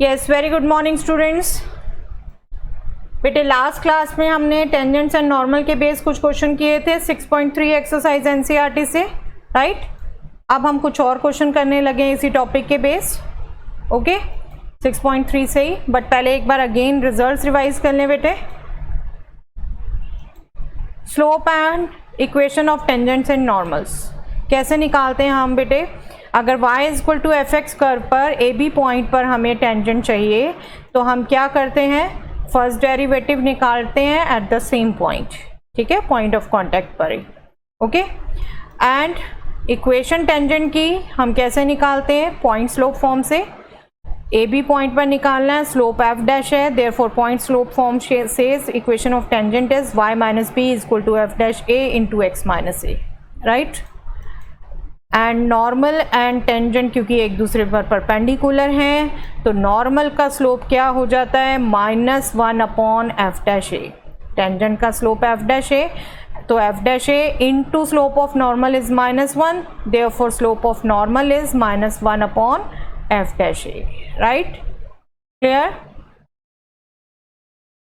Yes, very good morning students. बेटे last class में हमने टेंजेंट्स एंड नॉर्मल के बेस कुछ क्वेश्चन किए थे 6.3 एक्सरसाइज एनसीईआरटी से, राइट। अब हम कुछ और क्वेश्चन करने लगे हैं इसी टॉपिक के बेस, ओके 6.3 से ही। बट पहले एक बार अगेन रिजल्ट्स रिवाइज कर लें बेटे। Slope and equation of tangents and normals कैसे निकालते हैं हम बेटे। अगर y equal to F X curve पर ए बी पॉइंट पर हमें टेंजेंट चाहिए तो हम क्या करते हैं, फर्स्ट डेरिवेटिव निकालते हैं एट द सेम पॉइंट, ठीक है, पॉइंट ऑफ कांटेक्ट पर ही, ओके। एंड इक्वेशन टेंजेंट की हम कैसे निकालते हैं, पॉइंट स्लोप फॉर्म से। ए बी पॉइंट पर निकालना है, स्लोप एफ डैश है, therefore point slope form says equation of tangent is y minus B is equal to F dash A into x minus A, right. And normal and tangent क्योंकि एक दूसरे पर perpendicular हैं तो normal का slope क्या हो जाता है, -1 upon F dash A. Tangent का स्लोप एफ डैश ए, तो F dash A into slope of normal is -1, therefore slope of normal is -1 upon F dash A, right, clear.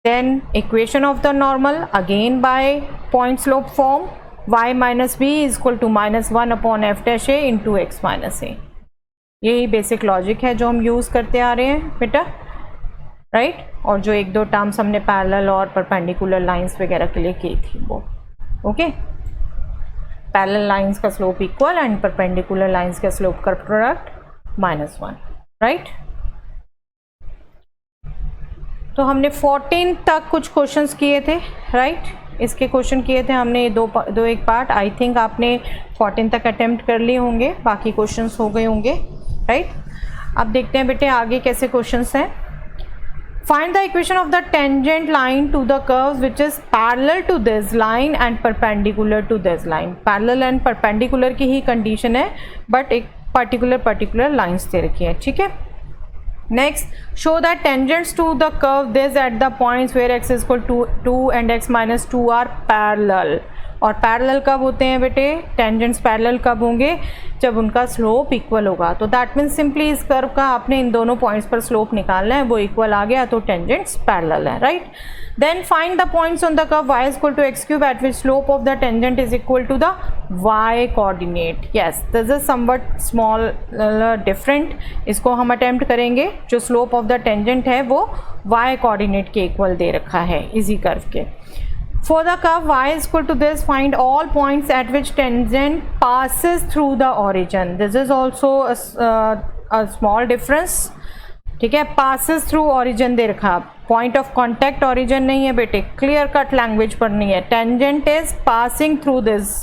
Then equation of the normal again by point slope form, y minus B is equal to -1 upon F dash A into x minus A. यही basic logic है जो हम use करते आ रहे हैं बेटा, right. और जो एक दो टर्म्स हमने पैरेलल और परपेंडिकुलर लाइंस वगैरह के लिए की थी वो, ओके। पैरेलल लाइंस का slope equal and perpendicular lines का स्लोप का प्रोडक्ट -1, राइट। तो हमने 14 तक कुछ क्वेश्चंस किए थे, राइट। इसके क्वेश्चन किए थे हमने दो एक पार्ट। आई थिंक आपने 14 तक अटेम्प्ट कर लिए होंगे, बाकी क्वेश्चंस हो गए होंगे, राइट। अब देखते हैं बेटे आगे कैसे क्वेश्चंस हैं। Find the equation of the tangent line to the curve which is parallel to this line and perpendicular to this line. Parallel and perpendicular की ही कंडीशन है, बट एक पर्टिकुलर लाइन्स दे रखी है, ठीक है। Next, show that tangents to the curve this at the points where x is equal to 2 and x minus 2 are parallel. और पैरेलल कब होते हैं बेटे, टेंजेंट्स पैरेलल कब होंगे, जब उनका स्लोप इक्वल होगा। तो दैट मीन्स सिंपली इस कर्व का आपने इन दोनों पॉइंट्स पर स्लोप निकालना है, वो इक्वल आ गया तो टेंजेंट्स पैरेलल है, right. Then find the points on the curve y is equal to x cube at which slope of the tangent is equal to the y coordinate. Yes, this is somewhat small different. इसको हम attempt करेंगे। जो slope of the tangent है वो y coordinate के equal दे रखा है इसी कर्व के। For the curve y is equal to this, find all points at which tangent passes through the origin. This is also a small difference, ठीक है। passes through origin दे रखा, point of contact origin नहीं है बेटे, clear cut language पढ़नी है। tangent is passing through this,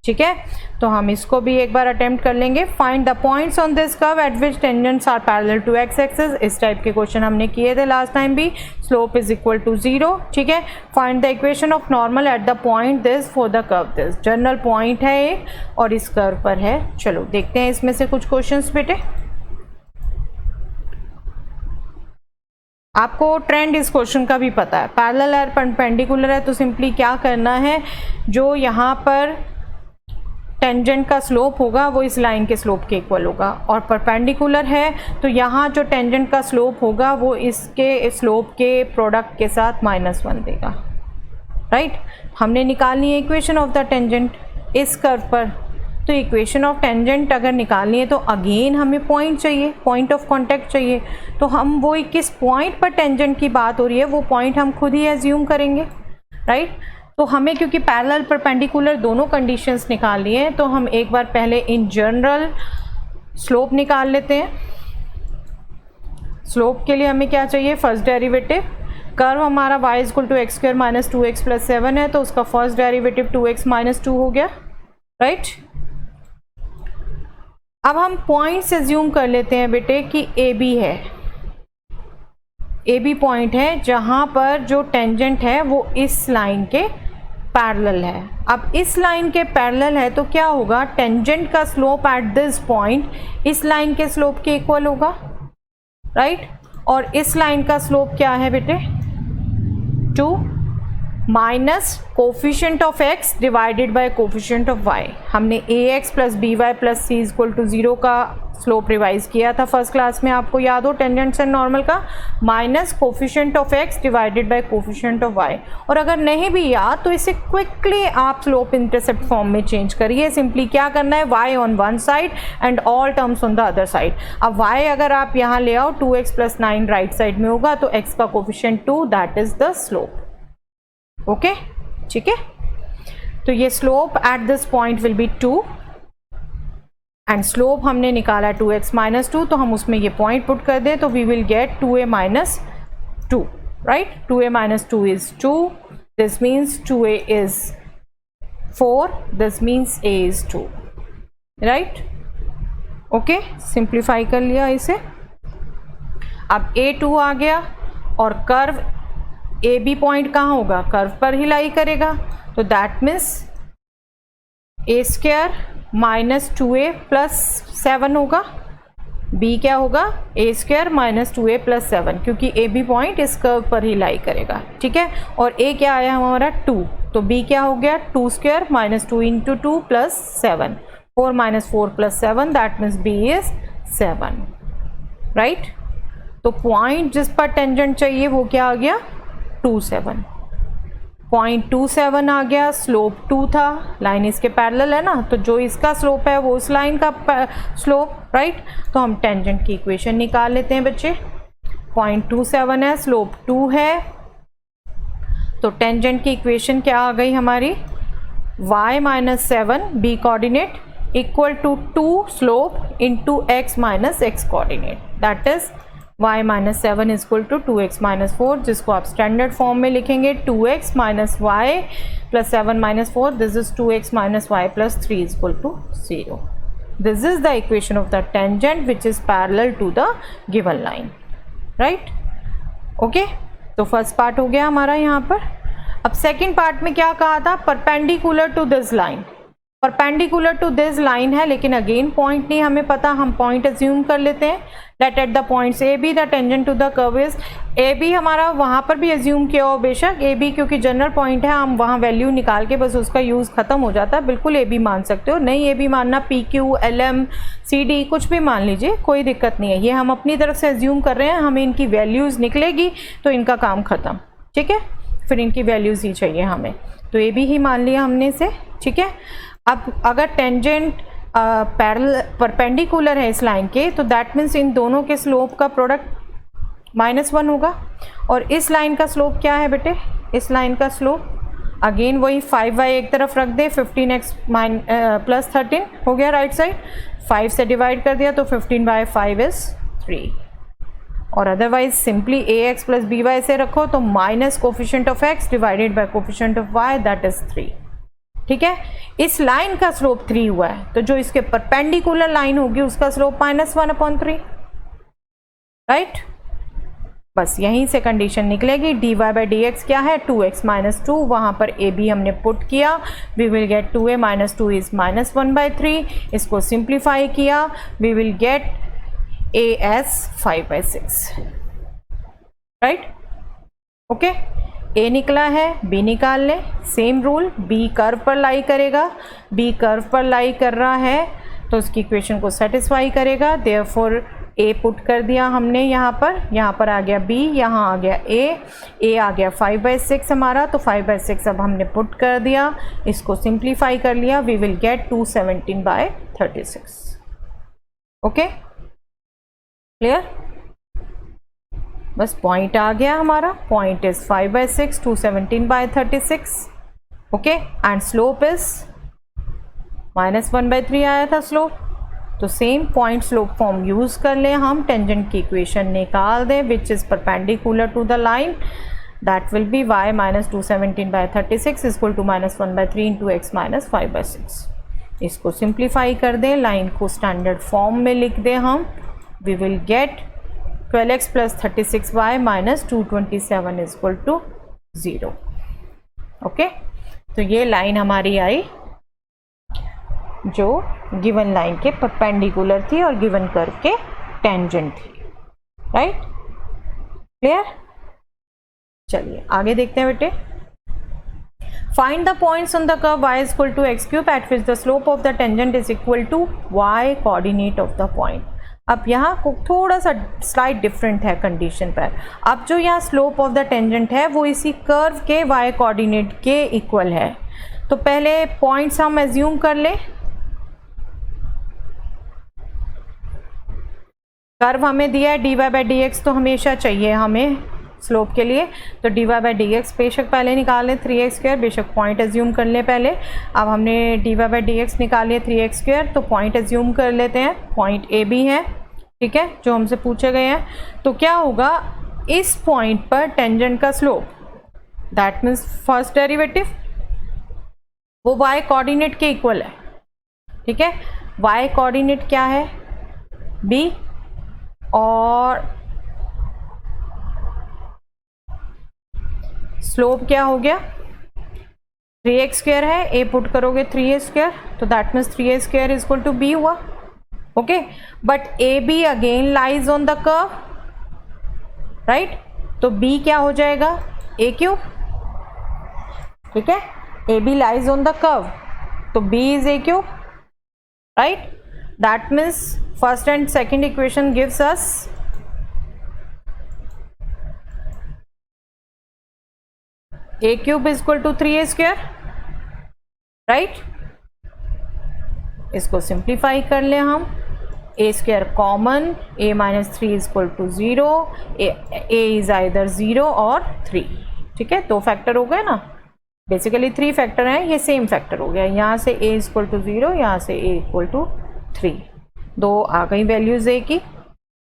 ठीक है। तो हम इसको भी एक बार अटेम्प्ट कर लेंगे। Find the points on this curve at which tangents are parallel to X axis. इस टाइप के क्वेश्चन हमने किए थे लास्ट टाइम भी। स्लोप इज इक्वल टू 0, ठीक है। Find the equation of normal at the point this for the curve this. General point है एक और इस कर्व पर है। चलो देखते हैं इसमें से कुछ क्वेश्चंस बेटे। आपको ट्रेंड इस क्वेश्चन का भी पता है, पैरेलल और परपेंडिकुलर है तो सिंपली क्या करना है, जो यहाँ पर टेंजेंट का स्लोप होगा वो इस लाइन के स्लोप के इक्वल होगा, और परपेंडिकुलर है तो यहाँ जो टेंजेंट का स्लोप होगा वो इसके स्लोप के प्रोडक्ट के साथ -1 देगा, राइट। हमने निकालनी है इक्वेशन ऑफ द टेंजेंट इस कर्व पर। तो इक्वेशन ऑफ टेंजेंट अगर निकालनी है तो अगेन हमें पॉइंट चाहिए, पॉइंट ऑफ कॉन्टैक्ट चाहिए। तो हम वो किस पॉइंट पर टेंजेंट की बात हो रही है वो पॉइंट हम खुद ही एज्यूम करेंगे, राइट। तो हमें क्योंकि पैरेलल परपेंडिकुलर दोनों कंडीशंस निकालनी है तो हम एक बार पहले इन जनरल स्लोप निकाल लेते हैं। स्लोप के लिए हमें क्या चाहिए, फर्स्ट डेरिवेटिव। कर्व हमारा y equal to X square minus 2x plus 7 है तो उसका फर्स्ट डेरिवेटिव 2x माइनस 2 हो गया, राइट। अब हम पॉइंट्स एज्यूम कर लेते हैं बेटे कि ए बी है, ए बी पॉइंट है जहाँ पर जो टेंजेंट है वो इस लाइन के पैरेलल है। अब इस लाइन के पैरेलल है तो क्या होगा, टेंजेंट का स्लोप एट दिस पॉइंट इस लाइन के स्लोप के इक्वल होगा, राइट। और इस लाइन का स्लोप क्या है बेटे, 2 minus coefficient of x divided by coefficient of y। हमने ax plus B Y plus C equal to 0 का स्लोप रिवाइज किया था फर्स्ट क्लास में, आपको याद हो, टेंजेंट एंड नॉर्मल का, minus coefficient of x divided by coefficient of y। और अगर नहीं भी याद तो इसे क्विकली आप स्लोप इंटरसेप्ट फॉर्म में चेंज करिए। सिंपली क्या करना है, y on one side and all terms on the other side. अब y अगर आप यहाँ ले आओ 2x प्लस 9 राइट साइड में होगा तो x का coefficient 2, that is the slope. Okay, ठीक है। तो ये slope at this point will B 2 and slope हमने निकाला 2x माइनस 2, तो हम उसमें ये पॉइंट पुट कर दें तो we will get 2a minus 2, right. 2a minus 2 is 2, this means 2a is 4, this means a is 2, right. Okay, simplify कर लिया इसे। अब a2 आ गया और कर्व ए बी पॉइंट कहाँ होगा, कर्व पर ही लाई करेगा, तो that means A square minus 2a plus 7 होगा, b क्या होगा, ए स्क्वायर माइनस 2a प्लस 7, क्योंकि ए बी पॉइंट इस कर्व पर ही लाई करेगा, ठीक है। और a क्या आया हमारा 2, तो b क्या हो गया 2 square minus 2 into 2 plus 7, 4 minus 4 plus 7, that means b is 7, right. तो पॉइंट जिस पर टेंजेंट चाहिए वो क्या आ गया 27, 0.27 आ गया, स्लोप 2 था, लाइन इसके पैरेलल है ना, तो जो इसका स्लोप है वो उस लाइन का स्लोप, राइट। तो हम टेंजेंट की इक्वेशन निकाल लेते हैं बच्चे। 0.27 है, स्लोप 2 है, तो टेंजेंट की इक्वेशन क्या आ गई हमारी, y minus 7 b coordinate equal to 2 slope into x minus x coordinate, that is y minus 7 is equal to 2x minus 4, जिसको आप स्टैंडर्ड फॉर्म में लिखेंगे 2x minus Y plus 7 minus 4, this is 2x minus Y plus 3 is equal to 0। This is the equation of the tangent which is parallel to the given line, right. Okay, तो first part हो गया हमारा यहाँ पर। अब second part में क्या कहा था, perpendicular to this line, perpendicular to this line है, लेकिन अगेन पॉइंट नहीं हमें पता, हम पॉइंट अज्यूम कर लेते हैं। Let at the points A B the tangent to the curve is, A B हमारा वहाँ पर भी अज्यूम किया हो बेशक, ए बी क्योंकि जनरल पॉइंट है, हम वहाँ वैल्यू निकाल के बस उसका यूज़ ख़त्म हो जाता है, बिल्कुल ए बी मान सकते हो, नहीं ए बी मानना P Q L M C D कुछ भी मान लीजिए, कोई दिक्कत नहीं है, ये हम अपनी तरफ से अज्यूम कर रहे हैं, हमें इनकी वैल्यूज़ निकलेगी तो इनका काम ख़त्म, ठीक है। फिर इनकी वैल्यूज़ ही चाहिए हमें, तो ए बी ही मान लिया हमने इसे, ठीक है। अब अगर टेंजेंट परपेंडिकुलर है इस लाइन के, तो दैट मीन्स इन दोनों के स्लोप का प्रोडक्ट -1 होगा। और इस लाइन का स्लोप क्या है बेटे, इस लाइन का स्लोप अगेन वही 5y एक तरफ रख दे, 15x प्लस 13 हो गया राइट साइड, 5 से डिवाइड कर दिया तो 15/5 इज 3, और otherwise simply ax plus by से रखो तो minus coefficient of x divided by coefficient of y, that is 3, ठीक है। इस लाइन का स्लोप 3 हुआ है, तो जो इसके परपेंडिकुलर लाइन होगी उसका स्लोप -1/3, राइट। बस यहीं से कंडीशन निकलेगी। dy बाई डी एक्स क्या है 2x माइनस 2, वहाँ पर ए बी हमने पुट किया, we will get 2a minus 2 is -1/3, इसको सिंप्लीफाई किया, we will get a as 5/6, right. Okay, a निकला है, b निकाल लें, सेम रूल, b कर्व पर लाई करेगा, b कर्व पर लाई कर रहा है तो उसकी इक्वेशन को सेटिस्फाई करेगा, देयरफॉर a पुट कर दिया हमने यहाँ पर आ गया b, यहाँ आ गया a आ गया 5/6 हमारा, तो 5/6 अब हमने पुट कर दिया, इसको सिंप्लीफाई कर लिया, we will get 217/36, okay clear. बस पॉइंट आ गया हमारा, point is 5/6, 217/36, okay, and slope is -1/3 आया था स्लोप, तो same point slope form use कर लें हम, टेंजेंट की इक्वेशन निकाल दें which is perpendicular to the line, that will be y minus 217/36 equal to -1/3 into x minus 5/6, इसको सिंप्लीफाई कर दें, लाइन को स्टैंडर्ड फॉर्म में लिख दें हम, we will get 12x plus 36y minus 227 is equal to 0, okay. तो ये लाइन हमारी आई जो गिवन लाइन के परपेंडिकुलर थी और गिवन कर्व के टेंजेंट थी, राइट, क्लियर। चलिए आगे देखते हैं बेटे। Find the points on the curve y is equal to x cube at which the slope of the tangent is equal to y coordinate of the point. अब यहाँ को थोड़ा सा स्लाइड डिफरेंट है कंडीशन पर. अब जो यहाँ स्लोप ऑफ द टेंजेंट है वो इसी कर्व के y कोऑर्डिनेट के इक्वल है. तो पहले पॉइंट्स हम एज्यूम कर लें. कर्व हमें दिया है dy बाई डी एक्स, तो हमेशा चाहिए हमें स्लोप के लिए. तो dy बाई डी एक्स बेशक पहले निकाल लें 3x², बेशक पॉइंट एज्यूम कर लें पहले. अब हमने dy बाई डी एक्स निकाल लिया 3x², तो पॉइंट एज्यूम कर लेते हैं. पॉइंट ए बी है, ठीक है, जो हमसे पूछे गए हैं. तो क्या होगा इस पॉइंट पर टेंजेंट का slope, that means first derivative, वो y कोऑर्डिनेट के इक्वल है. ठीक है, y कोऑर्डिनेट क्या है b, और स्लोप क्या हो गया 3x² है. a पुट करोगे 3a², तो that means 3a² is equal to b हुआ. Okay, but A B again lies on the curve, right. तो b क्या हो जाएगा a³. ठीक है, A B lies on the curve, तो b is a³, right. That means first and second equation gives us a³ is equal to 3a², right. इसको simplify कर ले हम. a² common, a minus 3 is equal to 0, a is either 0 और 3. ठीक है, दो factor हो गए ना, बेसिकली 3 फैक्टर हैं, ये सेम फैक्टर हो गया. यहाँ से a इज इक्वल टू 0, यहाँ से a इक्वल टू 3, दो आ गई वैल्यूज a की.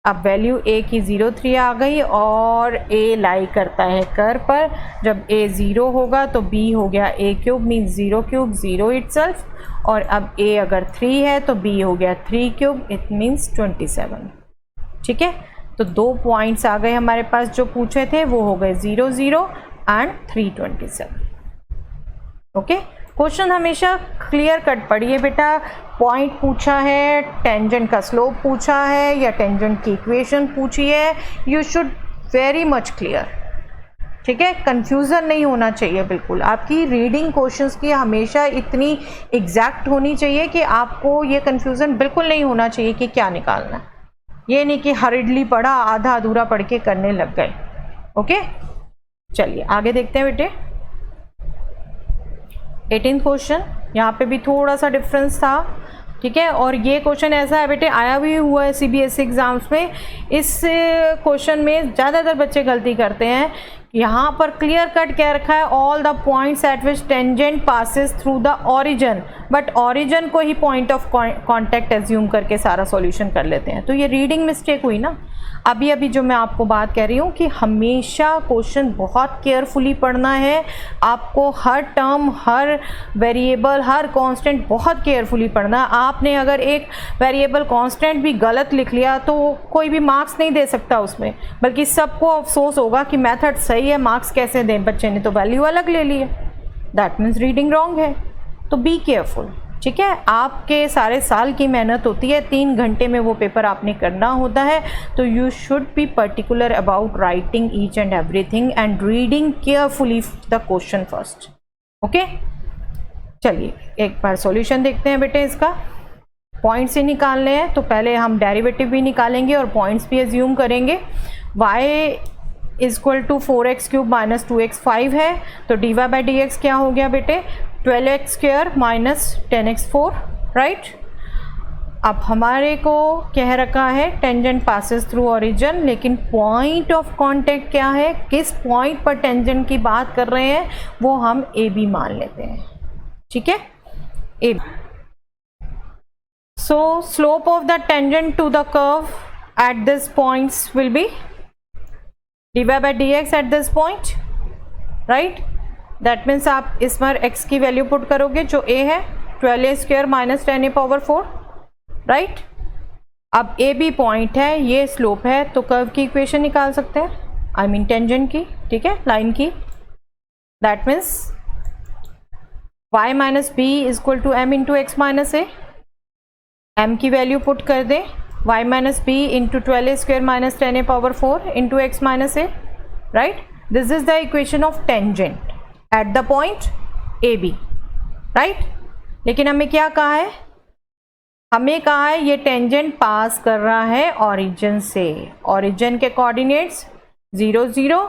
अब वैल्यू a की 0 3 आ गई, और a लाई करता है कर्व पर. जब a 0 होगा तो b हो गया a³ मीन्स 0³ 0 इटसेल्फ, और अब a अगर 3 है तो b हो गया 3³ इट मीन्स 27. ठीक है, तो दो पॉइंट्स आ गए हमारे पास जो पूछे थे, वो हो गए 0 0 एंड 327. ओके, क्वेश्चन हमेशा क्लियर कट पढ़िए बेटा. पॉइंट पूछा है, टेंजेंट का स्लोप पूछा है, या टेंजेंट की इक्वेशन पूछी है, you should very much clear. ठीक है, कंफ्यूजन नहीं होना चाहिए बिल्कुल. आपकी रीडिंग क्वेश्चंस की हमेशा इतनी एग्जैक्ट होनी चाहिए कि आपको ये कंफ्यूजन बिल्कुल नहीं होना चाहिए कि क्या निकालना है. ये नहीं कि हरिडली पढ़ा, आधा अधूरा पढ़ के करने लग गए. ओके, चलिए आगे देखते हैं बेटे. 18th क्वेश्चन, यहाँ पे भी थोड़ा सा डिफरेंस था. ठीक है, और ये क्वेश्चन ऐसा है बेटे, आया भी हुआ है CBSE एग्जाम्स में. इस क्वेश्चन में ज़्यादातर बच्चे गलती करते हैं. यहाँ पर क्लियर कट कह रखा है all the points at which tangent passes through the origin, but origin को ही पॉइंट ऑफ कांटेक्ट एज्यूम करके सारा सॉल्यूशन कर लेते हैं. तो ये रीडिंग मिस्टेक हुई ना. अभी जो मैं आपको बात कह रही हूँ कि हमेशा क्वेश्चन बहुत केयरफुली पढ़ना है. आपको हर टर्म, हर वेरिएबल, हर कांस्टेंट बहुत केयरफुली पढ़ना है. आपने अगर एक वेरिएबल कांस्टेंट भी गलत लिख लिया तो कोई भी मार्क्स नहीं दे सकता उसमें, बल्कि सबको अफसोस होगा कि मेथड सही है, मार्क्स कैसे दें, बच्चे ने तो वैल्यू अलग ले ली है. दैट मीन्स रीडिंग रॉन्ग है. तो बी केयरफुल. ठीक है, आपके सारे साल की मेहनत होती है, 3 घंटे में वो पेपर आपने करना होता है. तो you should be particular about writing each and everything and reading carefully the question first. Okay, चलिए एक बार सॉल्यूशन देखते हैं बेटे. इसका पॉइंट्स ही निकालने हैं, तो पहले हम डेरिवेटिव भी निकालेंगे और पॉइंट्स भी एज्यूम करेंगे. y is equal to 4x³ minus 2x5 है, तो dy बाई डी एक्स क्या हो गया बेटे 12x² माइनस 10x4, राइट. अब हमारे को कह रखा है टेंजेंट पासेस थ्रू ओरिजिन, लेकिन पॉइंट ऑफ कांटेक्ट क्या है, किस पॉइंट पर टेंजेंट की बात कर रहे हैं, वो हम ए बी मान लेते हैं. ठीक है, ए. So slope of the tangent to the curve at this points will be dy by D X at this point, right. That means आप इस पर x की वैल्यू पुट करोगे जो a है 12a² माइनस 10a⁴, राइट. अब A B point है, ये स्लोप है, तो कर्व की इक्वेशन निकाल सकते हैं, आई मीन टेंजेंट की. ठीक है, लाइन की. That means y minus B is equal to m into x minus A. m की वैल्यू पुट कर दें, y minus B into 12a² minus 10a⁴ into x minus A, right. This is the equation of tangent at the point A B, right. लेकिन हमें क्या कहा है, हमें कहा है ये टेंजेंट पास कर रहा है ओरिजिन से, ओरिजिन के कोऑर्डिनेट्स 0 0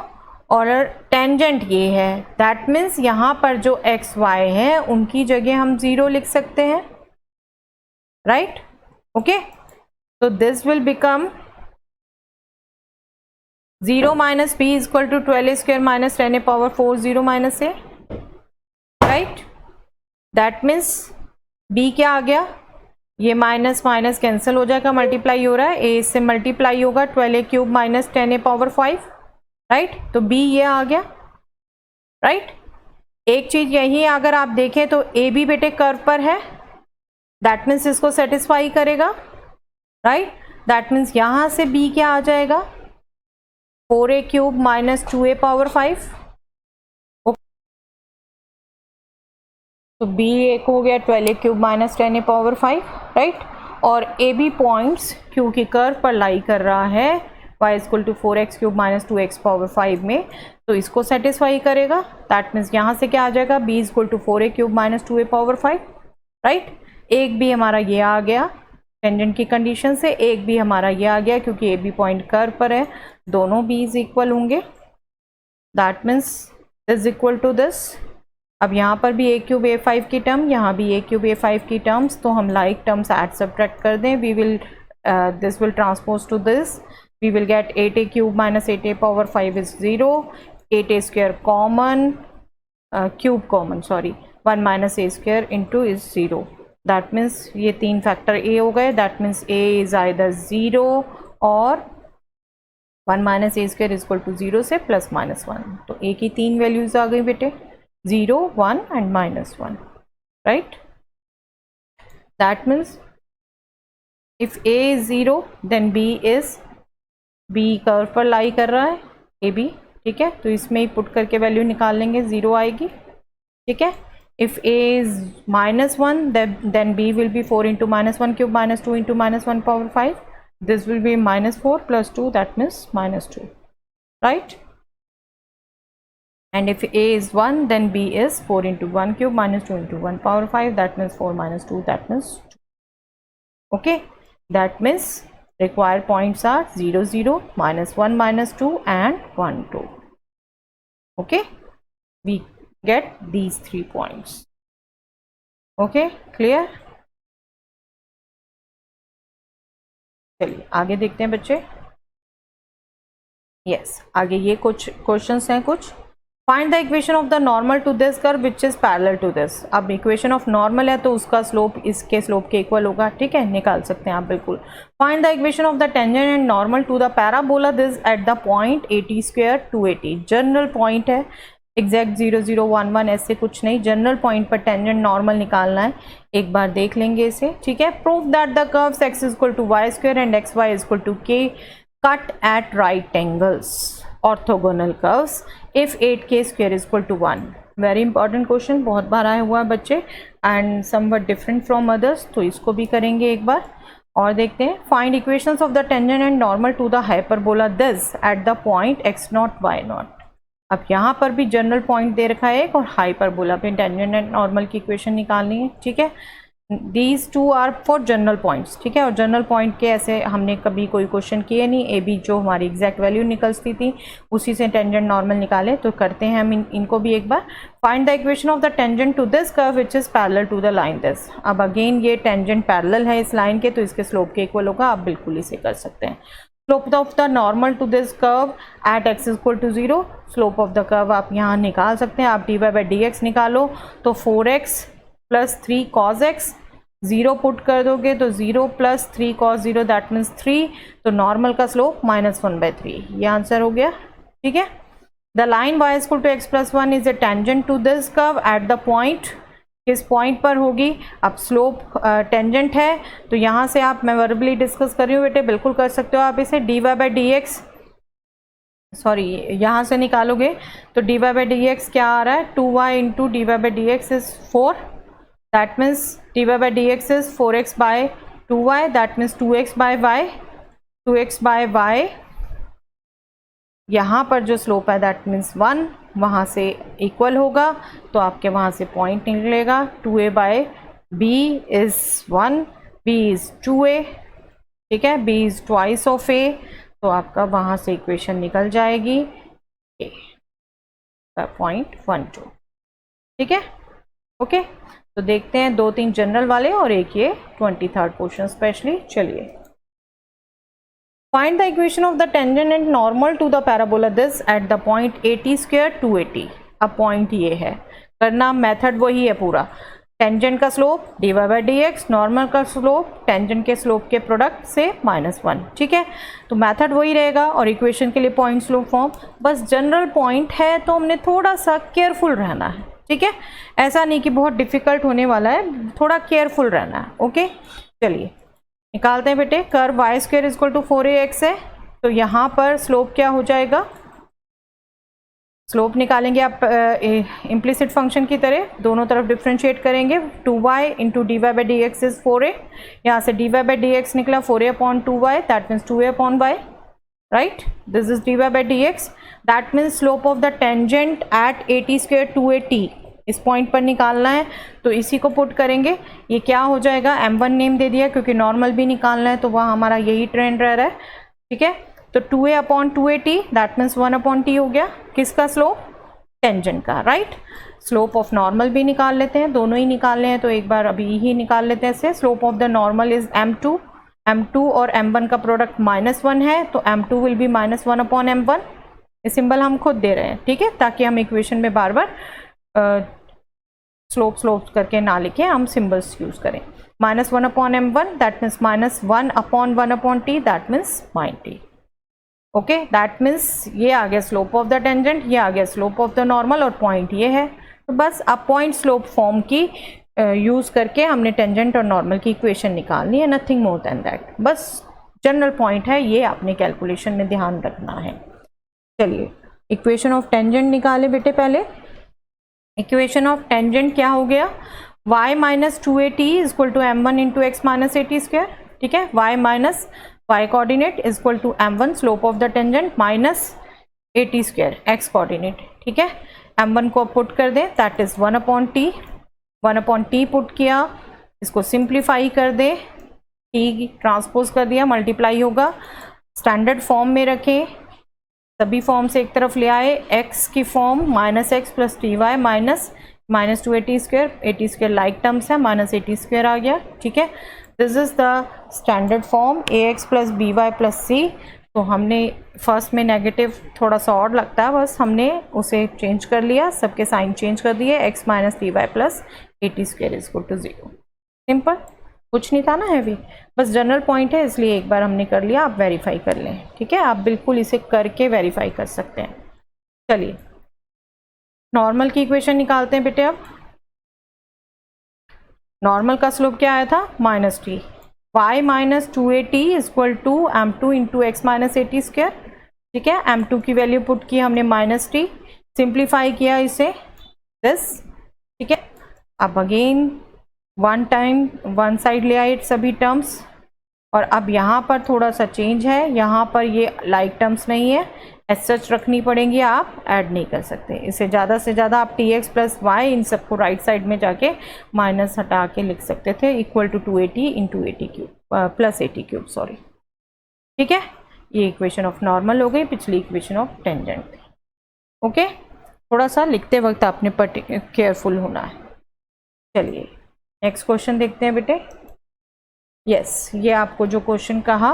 और टेंजेंट ये है, दैट मीन्स यहाँ पर जो एक्स वाई है उनकी जगह हम 0 लिख सकते हैं, राइट। ओके, तो this will become 0 minus B is equal to 12 square minus 10 power 4 0 minus A, right. That means B क्या आ गया, ये माइनस माइनस कैंसिल हो जाएगा, मल्टीप्लाई हो रहा है, ए से मल्टीप्लाई होगा 12a cube minus 10a power 5, right. तो बी ये आ गया, राइट। एक चीज यही, अगर आप देखें तो ए बी बेटे कर्व पर है, दैट मीन्स इसको सेटिस्फाई करेगा, राइट। दैट मीन्स यहां से बी क्या आ जाएगा, 4a cube minus 2a power 5, तो बी एक हो गया 12a cube minus 10a power 5, right. और ए बी पॉइंट्स क्योंकि कर्व पर लाई कर रहा है y equal to 4x cube minus 2x power 5 में, तो इसको सेटिस्फाई करेगा। दैट मीन्स यहाँ से क्या आ जाएगा, b equal to 4a cube minus 2a power 5, right. एक भी हमारा ये आ गया टेंजेंट की कंडीशन से, एक भी हमारा ये आ गया क्योंकि ए बी पॉइंट कर्व पर है, दोनों b's इक्वल होंगे। That means is equal to this, अब यहाँ पर भी a क्यूब a5 की टर्म, यहाँ भी a क्यूब a5 की टर्म्स, तो हम लाइक टर्म्स ऐड सब्ट्रैक्ट कर दें, we will this will transpose to this, we will get 8a cube minus 8a power 5 is 0, 8a square common, cube common sorry, 1 minus a square into is 0। That means ये तीन factor a हो गए, that means a is either 0 और 1 minus a square is equal to 0 से plus minus 1, तो a की तीन values आ गई बेटे, 0 1 and minus 1, right? That means if a is 0 then b is, b curve पर लाई कर रहा है ए बी, ठीक है, तो इसमें ही पुट करके वैल्यू निकाल लेंगे, 0 आएगी, ठीक है। if a is minus 1 then b will be 4 into minus 1 cube minus 2 into minus 1 power 5, this will be minus 4 plus 2, that means minus 2, right? And if a is 1 then b is 4 into 1 cube minus 2 into 1 power 5, that means 4 minus 2, that means 2. Okay, that means required points are 0 0 minus 1 minus 2 and 1 2. Okay, we get these 3 points. Okay, clear? चलिए आगे देखते हैं बच्चे। yes, आगे ये कुछ questions हैं कुछ। Find the equation of the normal to this curve which is parallel to this. अब इक्वेशन ऑफ नॉर्मल है तो उसका स्लोप इसके स्लोप के इक्वल होगा, ठीक है, निकाल सकते हैं आप बिल्कुल। Find the equation of the tangent and normal to the parabola this at the point 80 square 280। General point है, एग्जैक्ट 0 0 1 1 ऐसे कुछ नहीं, जनरल पॉइंट पर टेंजेंट नॉर्मल निकालना है, एक बार देख लेंगे इसे, ठीक है। Prove that the curves x equal to Y square and x Y equal to k cut at right angles, orthogonal curves if 8k square is equal to 1। Very important question, बहुत बार आया हुआ है बच्चे and something different from others, तो इसको भी करेंगे एक बार और देखते हैं। Find equations of the tangent and normal to the hyperbola this at the point x0 y0। अब यहाँ पर भी जनरल पॉइंट दे रखा है एक, और हाइपरबोला पे टेंजेंट एंड नॉर्मल की इक्वेशन निकालनी है, ठीक है। These two are for general points, ठीक है, और जनरल पॉइंट के ऐसे हमने कभी कोई क्वेश्चन किए नहीं, ए बी जो हमारी एग्जैक्ट वैल्यू निकलती थी उसी से टेंजेंट नॉर्मल निकाले, तो करते हैं हम इनको भी एक बार। Find the equation of the tangent to this curve which is parallel to the line this. अब अगेन ये टेंजेंट पैरेलल है इस लाइन के, तो इसके स्लोप के इक्वल होगा, आप बिल्कुल इसे कर सकते हैं। Slope of the normal to this curve at x equal to 0, slope of the curve आप यहाँ निकाल सकते हैं, आप dy बाई dx निकालो तो 4x plus 3 cos x, 0 put कर दोगे तो 0 प्लस 3 cos 0 दैट मीन्स 3, तो नॉर्मल का स्लोप -1/3, ये आंसर हो गया, ठीक है। The line y equal to x plus 1 is a tangent to this curve at the point, किस पॉइंट पर होगी। अब स्लोप टेंजेंट है तो यहाँ से आप, मैं वर्बली डिस्कस कर रही हूँ बेटे, बिल्कुल कर सकते हो आप इसे, dy बाई dx, सॉरी यहाँ से निकालोगे तो dy बाई dx क्या आ रहा है, 2y into dy by dx is 4, that means dy by dx is 4x by 2y, that means 2x by y, 2x by y यहाँ पर जो स्लोप है दैट मीन्स 1 वहाँ से इक्वल होगा, तो आपके वहाँ से पॉइंट निकलेगा 2a by b is 1, b is 2a, ठीक है, b is twice of a, तो आपका वहाँ से इक्वेशन निकल जाएगी a का 0.12, ठीक है, ओके। तो देखते हैं 2-3 जनरल वाले और एक ये 23rd क्वेश्चन स्पेशली। चलिए, find the equation of the tangent and normal to the parabola this at the point 80 square 280। अब पॉइंट ये है, करना मेथड वही है पूरा, टेंजेंट का slope dy by dx, normal का स्लोप टेंजेंट के स्लोप के प्रोडक्ट से -1, ठीक है। तो मेथड वही रहेगा और इक्वेशन के लिए पॉइंट स्लोप फॉर्म, बस जनरल पॉइंट है तो हमने थोड़ा सा केयरफुल रहना है, ठीक है, ऐसा नहीं कि बहुत डिफिकल्ट होने वाला है, थोड़ा केयरफुल रहना है, ओके। चलिए निकालते हैं बेटे, curve y square equal to 4ax है, तो यहाँ पर स्लोप क्या हो जाएगा, स्लोप निकालेंगे आप इम्प्लिसिट फंक्शन की तरह, दोनों तरफ डिफ्रेंशिएट करेंगे, 2y into D Y by D X is 4a, यहाँ से dy बाई डी एक्स निकला 4a upon 2y, that means 2a upon y, right, this is dy by D X, that means slope of the tangent at 80 square 280 इस point पर निकालना है, तो इसी को पुट करेंगे, ये क्या हो जाएगा, m1 नेम दे दिया क्योंकि नॉर्मल भी निकालना है, तो वह हमारा यही ट्रेंड रह रहा है, ठीक है। तो 2a upon 280 that means 1 upon t हो गया, किसका स्लोप, टेंजेंट का, राइट। स्लोप ऑफ नॉर्मल भी निकाल लेते हैं, दोनों ही निकालने हैं, तो एक बार अभी ही निकाल लेते हैं इसे। Slope of the normal is m2 और m1 का प्रोडक्ट -1 है, तो m2 will be -1 upon m1, ये सिंबल हम खुद दे रहे हैं, ठीक है, ताकि हम इक्वेशन में बार बार स्लोप करके ना लिखे, हम सिंबल्स यूज करें। -1 upon m1 that means -1 upon 1 upon t that means -t, okay, that means ये आ गया स्लोप ऑफ द टेंजेंट, ये आ गया स्लोप ऑफ द नॉर्मल और पॉइंट ये है। तो बस अब पॉइंट स्लोप फॉर्म की यूज़ करके हमने टेंजेंट और नॉर्मल की इक्वेशन निकालनी है, नथिंग मोर देन दैट, बस जनरल पॉइंट है, ये आपने कैलकुलेशन में ध्यान रखना है। चलिए इक्वेशन ऑफ टेंजेंट निकाले बेटे, पहले इक्वेशन ऑफ टेंजेंट क्या हो गया, y minus 2at is equal to m1 into x minus 80 square, ठीक है, y minus y coordinate is equal to m1 slope of the tangent minus 80 square x coordinate, ठीक है, m1 को put कर दें that is 1 upon t put किया, इसको simplify कर दे, t ट्रांसपोज कर दिया, मल्टीप्लाई होगा, स्टैंडर्ड फॉर्म में रखें, सभी फॉर्म से एक तरफ ले आए, x की form -x plus T Y minus 280 square, 80 square like terms है, -80 स्क्वायर आ गया, ठीक है। This is the standard form ax plus B Y plus C. तो हमने फर्स्ट में नेगेटिव थोड़ा सा और लगता है, बस हमने उसे चेंज कर लिया, सबके साइन चेंज कर दिए, x minus t y plus 80 square is equal to 0, simple, कुछ नहीं था ना हैवी, बस जनरल पॉइंट है इसलिए एक बार हमने कर लिया, आप वेरीफाई कर लें, ठीक है, आप बिल्कुल इसे करके वेरीफाई कर सकते हैं। चलिए नॉर्मल की इक्वेशन निकालते हैं बेटे। अब नॉर्मल का स्लोप क्या आया था, -t, y minus 2at is equal to m2 into x minus 80 square, ठीक है, m2 की वैल्यू पुट की हमने -t, सिंप्लीफाई किया इसे दिस, ठीक है। अब अगेन वन साइड ले आए सभी टर्म्स, और अब यहाँ पर थोड़ा सा चेंज है, यहाँ पर ये लाइक टर्म्स नहीं है, एज सच रखनी पड़ेंगी, आप ऐड नहीं कर सकते इसे, ज़्यादा से ज़्यादा आप tx प्लस वाई इन सबको राइट साइड में जाके माइनस हटा के लिख सकते थे, equal to 280 into 80 cube plus 80 cube, sorry, ठीक है। ये इक्वेशन ऑफ नॉर्मल हो गई, पिछली इक्वेशन ऑफ टेंजेंट, ओके। थोड़ा सा लिखते वक्त आपने केयरफुल होना है। चलिए नेक्स्ट क्वेश्चन देखते हैं बेटे। यस, ये आपको जो क्वेश्चन कहा,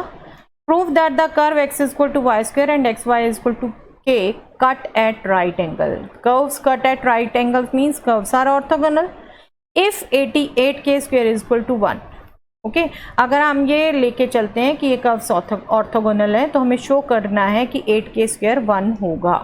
prove that the curve x is equal to Y square and x y is equal to k cut at right angle. Curves cut at right angle means curves are orthogonal if 88k square is equal to 1, okay. अगर हम ये लेके चलते हैं कि ये curves orthogonal है, तो हमें शो करना है कि 8k स्क्वायर 1 होगा,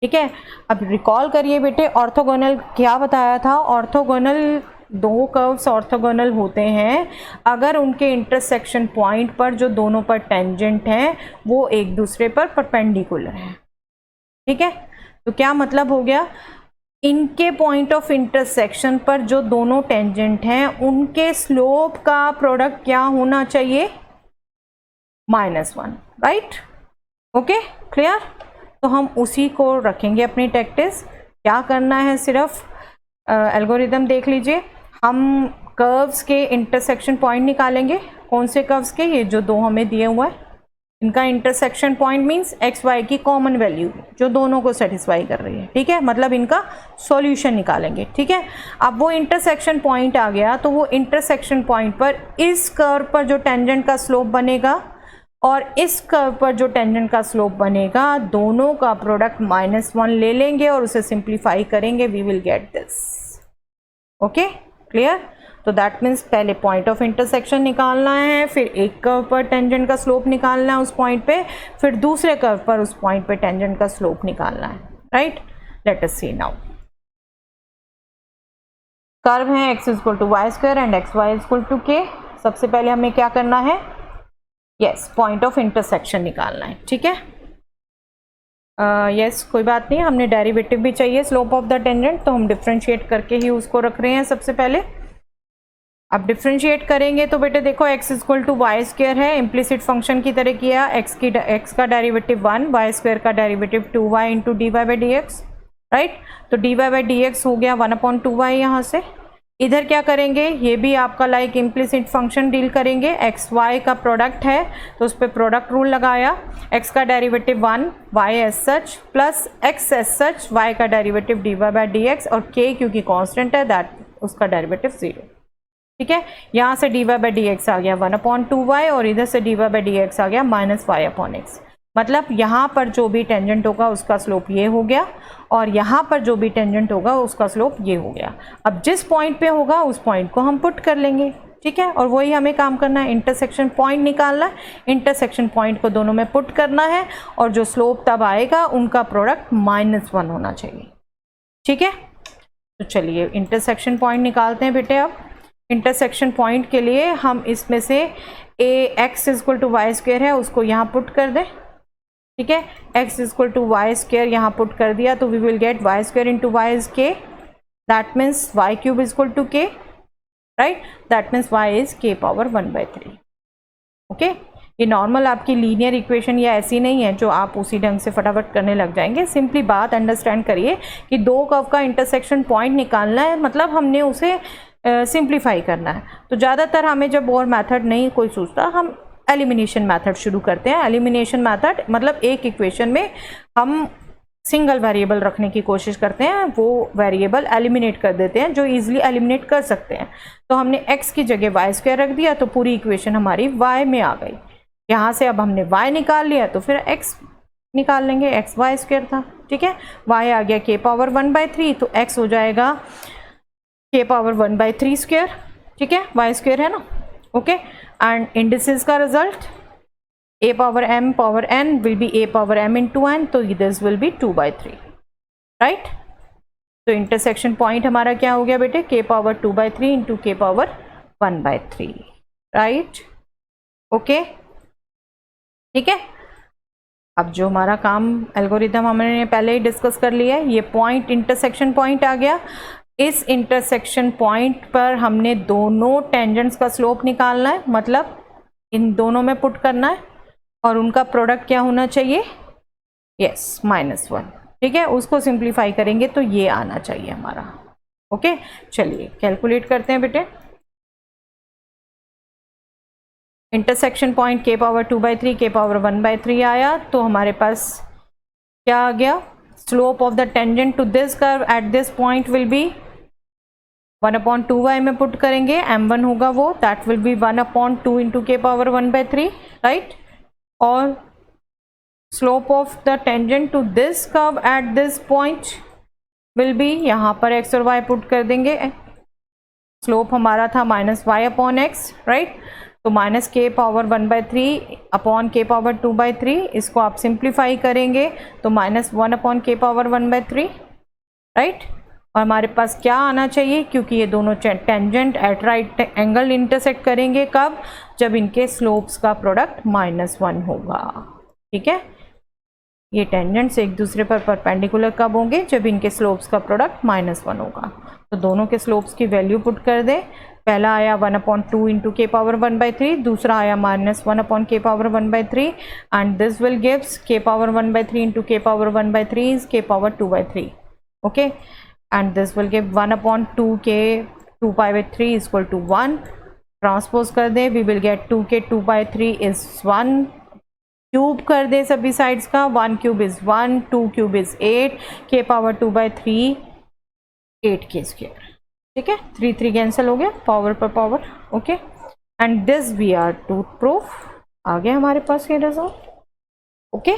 ठीक है। अब रिकॉल करिए बेटे, ऑर्थोगोनल क्या बताया था, ऑर्थोगोनल दो कर्व्स ऑर्थोगोनल होते हैं अगर उनके इंटरसेक्शन पॉइंट पर जो दोनों पर टेंजेंट हैं वो एक दूसरे पर परपेंडिकुलर हैं, ठीक है। तो क्या मतलब हो गया, इनके पॉइंट ऑफ इंटरसेक्शन पर जो दोनों टेंजेंट हैं उनके स्लोप का प्रोडक्ट क्या होना चाहिए, -1, राइट, ओके, क्लियर। तो हम उसी को रखेंगे अपनी प्रैक्टिस। क्या करना है, सिर्फ एल्गोरिदम देख लीजिए। हम कर्व्स के इंटरसेक्शन पॉइंट निकालेंगे। कौन से कर्व्स के? ये जो दो हमें दिए हुआ है, इनका intersection point means x y की कॉमन वैल्यू जो दोनों को सेटिस्फाई कर रही है, ठीक है, मतलब इनका सॉल्यूशन निकालेंगे, ठीक है। अब वो इंटरसेक्शन पॉइंट आ गया, तो वो इंटरसेक्शन पॉइंट पर इस कर्व पर जो टेंजेंट का स्लोप बनेगा और इस कर्व पर जो टेंजेंट का स्लोप बनेगा, दोनों का प्रोडक्ट -1 ले लेंगे और उसे सिंप्लीफाई करेंगे, we will get this. Okay, clear? तो दैट मीन्स पहले पॉइंट ऑफ इंटरसेक्शन निकालना है, फिर एक कर्व पर टेंजेंट का स्लोप निकालना है उस पॉइंट पे, फिर दूसरे कर्व पर उस पॉइंट पे टेंजेंट का स्लोप निकालना है, राइट? लेट अस सी नाउ। कर्व है x = y² and xy = k। सबसे पहले हमें क्या करना है? यस, पॉइंट ऑफ इंटरसेक्शन निकालना है, ठीक है। यस, कोई बात नहीं, हमने डेरिवेटिव भी चाहिए स्लोप ऑफ द टेंजेंट, तो हम डिफ्रेंशिएट करके ही उसको रख रहे हैं सबसे पहले। अब डिफ्रेंशिएट करेंगे तो बेटे देखो x = y² है, इम्प्लिसिट फंक्शन की तरह किया। x का डेरिवेटिव 1, y² का डेरिवेटिव 2y × dy/dx, राइट? तो dy/dx हो गया 1/2y। यहाँ से इधर क्या करेंगे, ये भी आपका लाइक इम्प्लिसिट फंक्शन डील करेंगे। x y का प्रोडक्ट है तो उस पर प्रोडक्ट रूल लगाया। x का derivative 1, y as such plus x as such, y का डेरिवेटिव dy/dx और k क्योंकि कांस्टेंट है दैट उसका डेरिवेटिव 0, ठीक है। यहाँ से dy/dx आ गया 1/2y और इधर से dy/dx आ गया -y/x। मतलब यहाँ पर जो भी टेंजेंट होगा उसका स्लोप ये हो गया और यहाँ पर जो भी टेंजेंट होगा उसका स्लोप ये हो गया। अब जिस पॉइंट पे होगा उस पॉइंट को हम पुट कर लेंगे, ठीक है। और वही हमें काम करना है, इंटरसेक्शन पॉइंट निकालना है, इंटरसेक्शन पॉइंट को दोनों में पुट करना है और जो स्लोप तब आएगा उनका प्रोडक्ट -1 होना चाहिए, ठीक है। तो चलिए इंटरसेक्शन पॉइंट निकालते हैं बेटे। अब इंटरसेक्शन पॉइंट के लिए हम इसमें से x = y² है उसको यहाँ पुट कर दें, ठीक है। x = y² यहाँ पुट कर दिया तो we will get y² × y is k, that means y³ = k, right? That means y is k⁻1/3। Okay, ये नॉर्मल आपकी लीनियर इक्वेशन या ऐसी नहीं है जो आप उसी ढंग से फटाफट करने लग जाएंगे। सिंपली बात अंडरस्टैंड करिए कि दो कर्व का इंटरसेक्शन पॉइंट निकालना है, मतलब हमने उसे सिंप्लीफाई करना है। तो ज़्यादातर हमें जब और मेथड नहीं कोई सोचता, हम एलिमिनेशन मेथड शुरू करते हैं। एलिमिनेशन मेथड मतलब एक इक्वेशन में हम सिंगल वेरिएबल रखने की कोशिश करते हैं, वो वेरिएबल एलिमिनेट कर देते हैं जो इजीली एलिमिनेट कर सकते हैं। तो हमने x की जगह y² रख दिया तो पूरी इक्वेशन हमारी y में आ गई। यहाँ से अब हमने y निकाल लिया तो फिर x निकाल लेंगे, x y² था, ठीक है। y आ गया k⁻1/3 तो x हो जाएगा k⁻1/3², ठीक है, y² है ना, ओके। एंड इंडिसेस का result a⁻m⁻n will be a⁻m × n, तो दिस विल बी 2/3, राइट। तो इंटरसेक्शन पॉइंट हमारा क्या हो गया बेटे, k⁻2/3 × k⁻1/3, राइट, ओके, ठीक है। अब जो हमारा काम एल्गोरिथम हमने पहले ही डिस्कस कर लिया है, ये पॉइंट इंटरसेक्शन पॉइंट आ गया। इस इंटरसेक्शन पॉइंट पर हमने दोनों टेंजेंट्स का स्लोप निकालना है, मतलब इन दोनों में पुट करना है और उनका प्रोडक्ट क्या होना चाहिए, यस -1, ठीक है। उसको सिंप्लीफाई करेंगे तो ये आना चाहिए हमारा, ओके। चलिए कैलकुलेट करते हैं बेटे। इंटरसेक्शन पॉइंट k⁻2/3 k⁻1/3 आया तो हमारे पास क्या आ गया, slope of the tangent to this curve at this point will be 1/2y में पुट करेंगे, m1 होगा वो, that will be 1/2 × k⁻1/3, right. और slope of the tangent to this curve at this point will be, यहाँ पर x और y put कर देंगे, स्लोप हमारा था -y/x, राइट। तो -k⁻1/3 अपॉन k⁻2/3, इसको आप सिंप्लीफाई करेंगे तो -1/k⁻1/3, राइट। और हमारे पास क्या आना चाहिए, क्योंकि ये दोनों tangent at right angle intersect करेंगे, कब, जब इनके स्लोप्स का प्रोडक्ट -1 होगा, ठीक है। ये टेंजेंट्स एक दूसरे पर परपेंडिकुलर कब होंगे? जब इनके स्लोप्स का प्रोडक्ट -1 होगा। तो दोनों के स्लोप्स की वैल्यू पुट कर दे। पहला आया 1/2 इंटू के पावर 1/3, दूसरा आया -1 अपॉन के power 1/3 and this will gives के पावर 1/3 इंटू के पावर 1/3 इज के power 2/3। Okay, and this will give 1/2 के 2/3 इज इक्वल टू 1। ट्रांसपोज कर दे, वी विल गेट 2 के 2/3 इज 1। क्यूब कर दे सभी साइड्स का, 1 क्यूब इज 1, 2 क्यूब इज 8, के पावर 2/3 8 के स्क्वायर। ठीक है, 3 3 कैंसिल हो गया, पावर पर power. Okay, and this we are to proof. आ गया हमारे पास ये रिजल्ट। ओके,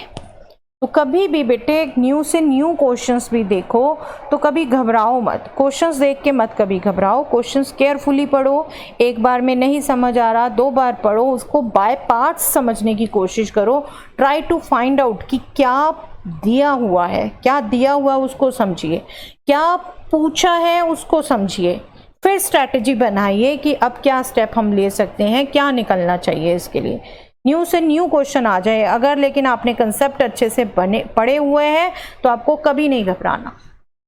तो कभी भी बेटे न्यू से न्यू क्वेश्चंस भी देखो तो कभी घबराओ मत, क्वेश्चंस देख के मत कभी घबराओ, क्वेश्चंस केयरफुली पढ़ो। एक बार में नहीं समझ आ रहा, 2 बार पढ़ो, उसको बाय पार्ट्स समझने की कोशिश करो। ट्राई टू फाइंड आउट कि क्या दिया हुआ है, क्या दिया हुआ उसको समझिए, क्या पूछा है उसको समझिए, फिर स्ट्रैटेजी बनाइए कि अब क्या स्टेप हम ले सकते हैं, क्या निकलना चाहिए इसके लिए। न्यू से न्यू क्वेश्चन आ जाए अगर, लेकिन आपने कंसेप्ट अच्छे से पढ़े हुए हैं तो आपको कभी नहीं घबराना।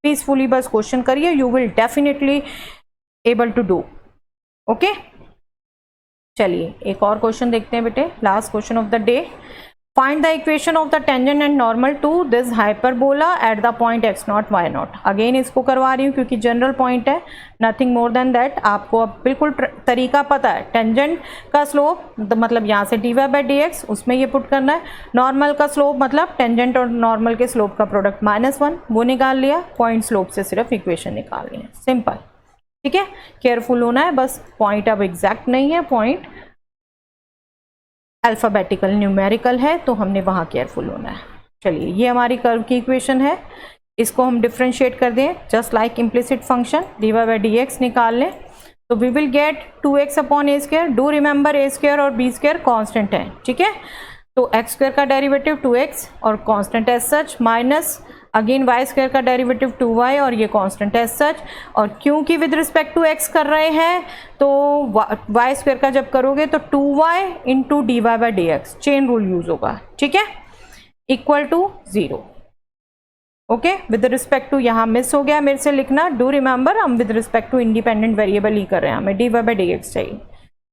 पीसफुली बस क्वेश्चन करिए, you will definitely able to do. Okay, चलिए एक और क्वेश्चन देखते हैं बेटे, last question of the day. Find the equation of the tangent and normal to this hyperbola at the point x0 y0। Again इसको करवा रही हूँ क्योंकि जनरल पॉइंट है, नथिंग मोर देन दैट। आपको अब बिल्कुल तरीका पता है, टेंजेंट का स्लोप मतलब यहाँ से dy/dx, उसमें ये पुट करना है। नॉर्मल का स्लोप मतलब टेंजेंट और नॉर्मल के स्लोप का प्रोडक्ट -1, वो निकाल लिया। पॉइंट स्लोप से सिर्फ इक्वेशन निकालनी है, सिंपल। ठीक है, केयरफुल होना है बस। पॉइंट अब एग्जैक्ट नहीं है, पॉइंट अल्फ़ाबेटिकल न्यूमेरिकल है, तो हमने वहाँ केयरफुल होना है। चलिए ये हमारी कर्व की इक्वेशन है, इसको हम डिफ्रेंशिएट कर दें just like implicit function, dy/dx निकाल लें तो we will get 2x upon a square. Do remember a square और b स्क्वायर कांस्टेंट है। ठीक है, तो x स्क्वायर का डेरिवेटिव 2x और constant as such, minus again y square का डेरिवेटिव 2y और ये कांस्टेंट एज सच। और क्योंकि विद रिस्पेक्ट टू x कर रहे हैं तो y स्क्वायर का जब करोगे तो 2y into dy/dx chain rule use होगा। ठीक है, equal to 0। Okay, with respect to यहाँ मिस हो गया मेरे से लिखना। डू रिमेंबर हम with respect to independent variable ही कर रहे हैं, हमें dy/dx चाहिए।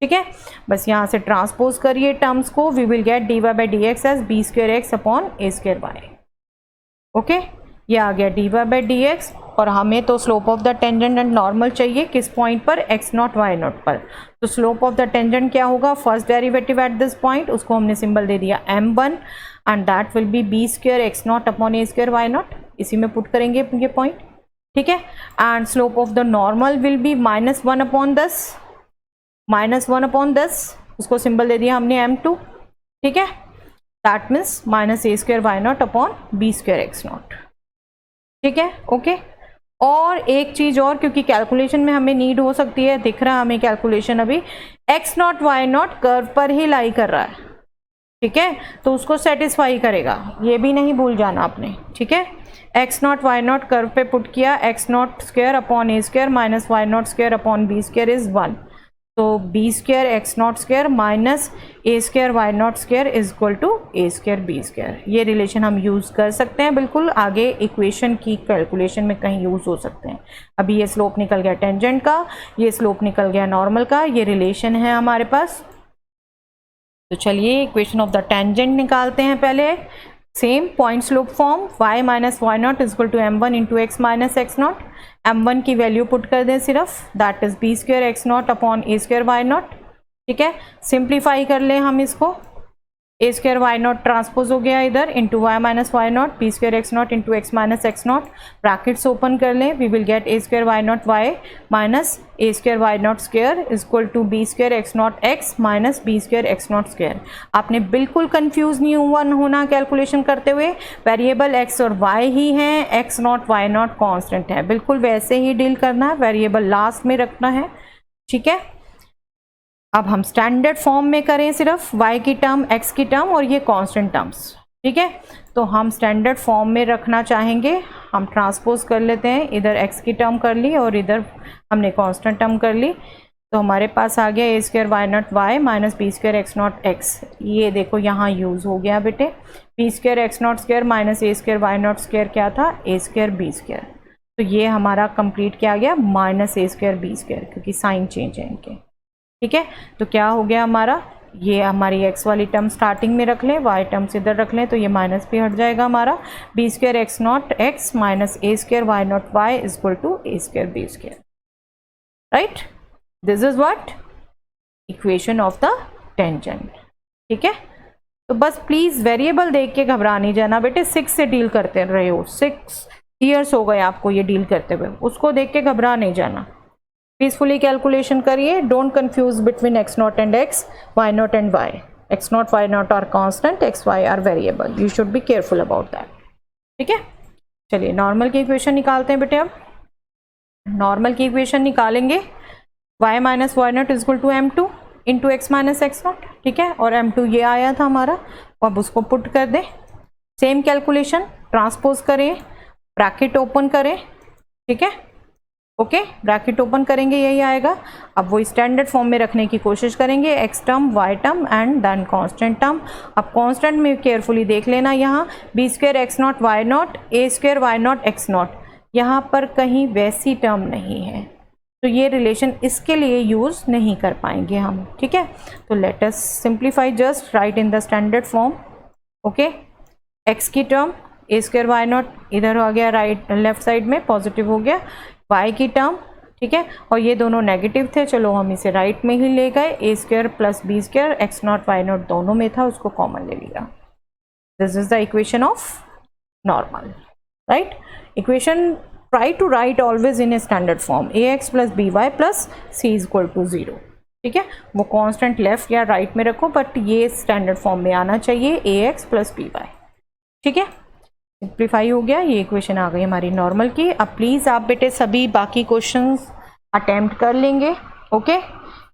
ठीक है, बस यहाँ से ट्रांसपोज करिए टर्म्स को, we will get dy/dx as b²x upon a²y। Okay, ये आ गया dy/dx। और हमें तो slope of the tangent and normal चाहिए किस पॉइंट पर? x0 y0 पर। तो स्लोप ऑफ द टेंजेंट क्या होगा? First derivative eight this point, उसको हमने सिंबल दे दिया m1 and that will B b² x0 upon a² y0। इसी में पुट करेंगे ये पॉइंट। ठीक है, and slope of the normal will be -1 upon 10, उसको सिंबल दे दिया हमने m2। ठीक है, that means -a² y0 upon b² x0। ठीक है, ओके। और एक चीज और, क्योंकि कैलकुलेशन में हमें नीड हो सकती है, दिख रहा है हमें कैलकुलेशन अभी x0 y0 कर्व पर ही लाई कर रहा है। ठीक है, तो उसको सेटिस्फाई करेगा, ये भी नहीं भूल जाना आपने। ठीक है, x0 y0 कर्व पे पुट किया, x0² upon a² minus y0² upon b² is 1। तो b² x0² minus a² y0² is equal to a² b²। ये रिलेशन हम यूज़ कर सकते हैं बिल्कुल, आगे इक्वेशन की कैलकुलेशन में कहीं यूज़ हो सकते हैं। अभी ये स्लोप निकल गया टेंजेंट का, ये स्लोप निकल गया नॉर्मल का, ये रिलेशन है हमारे पास। तो चलिए इक्वेशन ऑफ द टेंजेंट निकालते हैं पहले। Same point slope form, y minus y0 is equal to m1 into x minus x0। m1 की वैल्यू पुट कर दें सिर्फ, that is b² x0 upon a² y0। ठीक है, सिंप्लीफाई कर लें हम इसको, a² y0 ट्रांसपोज हो गया इधर into y minus y0, b² x0 into x minus x0, brackets open कर लें, we will get a² y0 y minus a² y0 square is equal to b² x0 x minus b² x0 square. आपने बिल्कुल confuse नहीं होना calculation करते हुए, variable x और y ही हैं, x0 y0 कांस्टेंट है, बिल्कुल वैसे ही डील करना है, वेरिएबल लास्ट में रखना है। ठीक है, अब हम स्टैंडर्ड फॉर्म में करें सिर्फ y की टर्म, x की टर्म और ये कांस्टेंट टर्म्स। ठीक है, तो हम स्टैंडर्ड फॉर्म में रखना चाहेंगे, हम ट्रांसपोज कर लेते हैं, इधर x की टर्म कर ली और इधर हमने कांस्टेंट टर्म कर ली। तो हमारे पास आ गया a² y0 y minus b² x0 x। ये देखो यहाँ यूज़ हो गया बेटे, b square x naught square minus a square Y naught square क्या था, ए स्क्वायर बी स्क्वायर। तो ये हमारा कंप्लीट क्या आ गया, minus a square b square, क्योंकि साइन चेंज है इनके। ठीक है, तो क्या हो गया हमारा, ये हमारी एक्स वाली टर्म स्टार्टिंग में रख लें, वाई टर्म्स इधर रख लें, तो ये माइनस भी हट जाएगा हमारा। B square x naught x minus a square Y naught y is equal to a square b square, right. This is what, equation of the tangent. ठीक है, तो बस प्लीज वेरिएबल देख के घबरा नहीं जाना बेटे, 6 से डील करते रहे हो, 6 ईयर्स हो गए आपको ये डील करते हुए, उसको देख के घबरा नहीं जाना। पीसफुली कैलकुलेशन करिए, don't confuse between x naught and x, y naught and y. X not Y naught are constant, x y are variable, you should be careful about that. ठीक है, चलिए नॉर्मल की इक्वेशन निकालते हैं बेटे। अब normal की इक्वेशन निकालेंगे, y minus y naught is equal to m2 into x minus x naught. ठीक है, और m2 ये आया था हमारा, अब उसको पुट कर दें, सेम कैलकुलेशन ट्रांसपोज करें, ब्रैकेट ओपन करें। ठीक है, ओके, ब्रैकेट ओपन करेंगे यही आएगा। अब वो स्टैंडर्ड फॉर्म में रखने की कोशिश करेंगे, x term y term and then constant term. अब कांस्टेंट में केयरफुली देख लेना, यहाँ b square x not Y naught a square Y naught x naught, यहाँ पर कहीं वैसी टर्म नहीं है, तो ये रिलेशन इसके लिए यूज़ नहीं कर पाएंगे हम। ठीक है, तो let us simplify, just write in the standard form. Okay, X की term A square Y not इधर आ गया, राइट लेफ्ट साइड में पॉजिटिव हो गया, y की टर्म। ठीक है, और ये दोनों नेगेटिव थे, चलो हम इसे राइट में ही ले गए, A square plus B square x not Y not दोनों में था, उसको कॉमन ले लिया। This is the equation of normal, right. Equation try to write always in a standard form, A X plus B Y plus C is equal to 0। ठीक है, वो constant left या राइट में रखो, बट ये standard form में आना चाहिए, ए एक्स प्लस बी वाई। ठीक है, सिंप्लीफाई हो गया, ये इक्वेशन आ गई हमारी नॉर्मल की। अब प्लीज़ आप बेटे सभी बाकी क्वेश्चंस अटेम्प्ट कर लेंगे। Okay,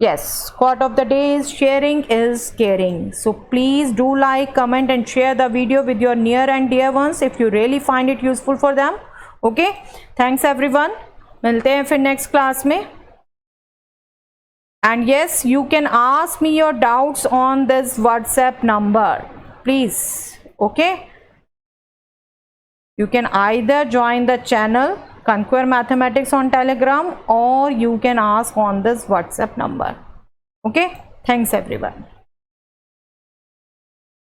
yes, quote of the day is sharing is caring, so please do like, comment and share the video with your near and dear ones if you really find it useful for them. Okay, thanks everyone, मिलते हैं फिर next class में। and yes, you can ask me your doubts on this WhatsApp number, please. Okay, you can either join the channel Conquer Mathematics on Telegram, or you can ask on this WhatsApp number. Okay, thanks everyone.